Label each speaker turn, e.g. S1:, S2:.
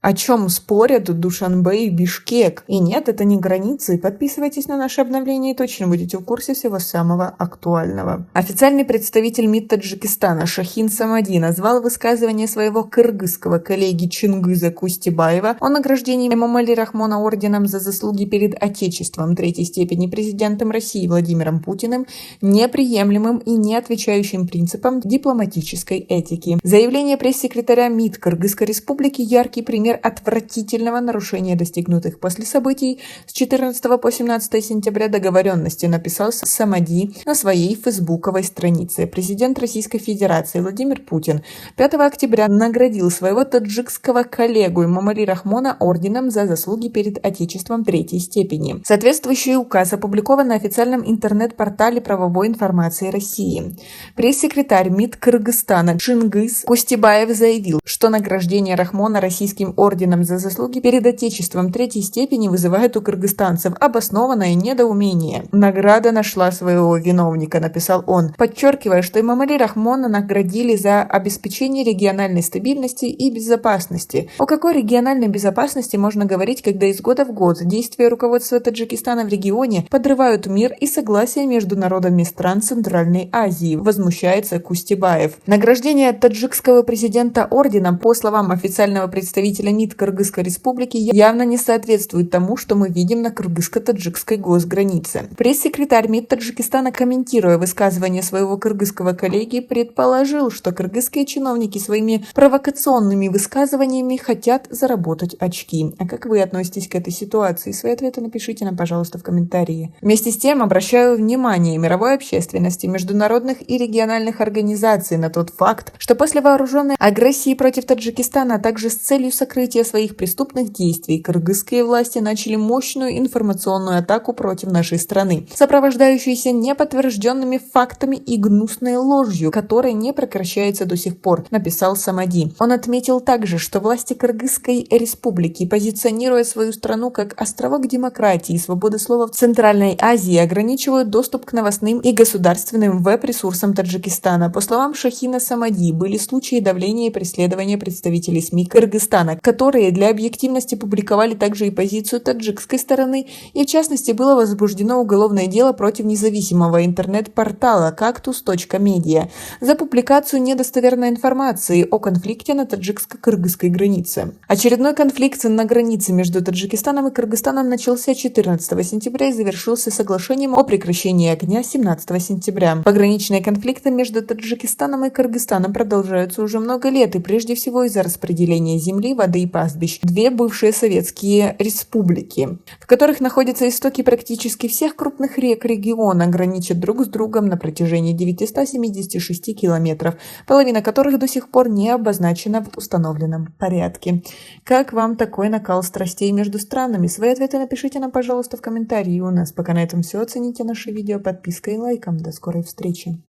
S1: О чем спорят Душанбе и Бишкек? И нет, это не границы. Подписывайтесь на наши обновления и точно будете в курсе всего самого актуального. Официальный представитель МИД Таджикистана Шахин Самади назвал высказывание своего кыргызского коллеги Чингиза Кустибаева о награждении Эмомали Рахмона орденом за заслуги перед Отечеством третьей степени президентом России Владимиром Путиным неприемлемым и не отвечающим принципам дипломатической этики. Заявление пресс-секретаря МИД Кыргызской республики – яркий пример отвратительного нарушения достигнутых после событий с 14 по 17 сентября договоренности, написал Самади на своей фейсбуковой странице. Президент Российской Федерации Владимир Путин 5 октября наградил своего таджикского коллегу Эмомали Рахмона орденом за заслуги перед Отечеством третьей степени. Соответствующий указ опубликован на официальном интернет-портале правовой информации России. Пресс-секретарь МИД Кыргызстана Чингиз Кустибаев заявил, что награждение Рахмона российским орденом за заслуги перед Отечеством третьей степени вызывает у кыргызстанцев обоснованное недоумение. Награда нашла своего виновника, написал он, подчеркивая, что Эмомали Рахмона наградили за обеспечение региональной стабильности и безопасности. О какой региональной безопасности можно говорить, когда из года в год действия руководства Таджикистана в регионе подрывают мир и согласие между народами стран Центральной Азии, возмущается Кустибаев. Награждение таджикского президента орденом, по словам официального представителя МИД Кыргызской республики, явно не соответствует тому, что мы видим на кыргызско-таджикской госгранице. Пресс-секретарь МИД Таджикистана, комментируя высказывание своего кыргызского коллеги, предположил, что кыргызские чиновники своими провокационными высказываниями хотят заработать очки. А как вы относитесь к этой ситуации? Свои ответы напишите нам, пожалуйста, в комментарии. Вместе с тем обращаю внимание мировой общественности, международных и региональных организаций на тот факт, что после вооруженной агрессии против Таджикистана, а также с целью сокрытия своих преступных действий, кыргызские власти начали мощную информационную атаку против нашей страны, сопровождающуюся неподтвержденными фактами и гнусной ложью, которая не прекращается до сих пор, написал Самади. Он отметил также, что власти Кыргызской республики, позиционируя свою страну как островок демократии и свободы слова в Центральной Азии, ограничивают доступ к новостным и государственным веб-ресурсам Таджикистана. По словам Шахина Самади, были случаи давления и преследования представителей СМИ Кыргызстана, которые для объективности публиковали также и позицию таджикской стороны, и в частности было возбуждено уголовное дело против независимого интернет-портала «Кактус.медиа» за публикацию недостоверной информации о конфликте на таджикско-кыргызской границе. Очередной конфликт на границе между Таджикистаном и Кыргызстаном начался 14 сентября и завершился соглашением о прекращении огня 17 сентября. Пограничные конфликты между Таджикистаном и Кыргызстаном продолжаются уже много лет, и прежде всего из-за распределения земли, воды и пастбищ. Две бывшие советские республики, в которых находятся истоки практически всех крупных рек региона, граничат друг с другом на протяжении 976 километров, половина которых до сих пор не обозначена в установленном порядке. Как вам такой накал страстей между странами? Свои ответы напишите нам, пожалуйста, в комментарии. У нас пока на этом все. Оцените наше видео подпиской и лайком. До скорой встречи.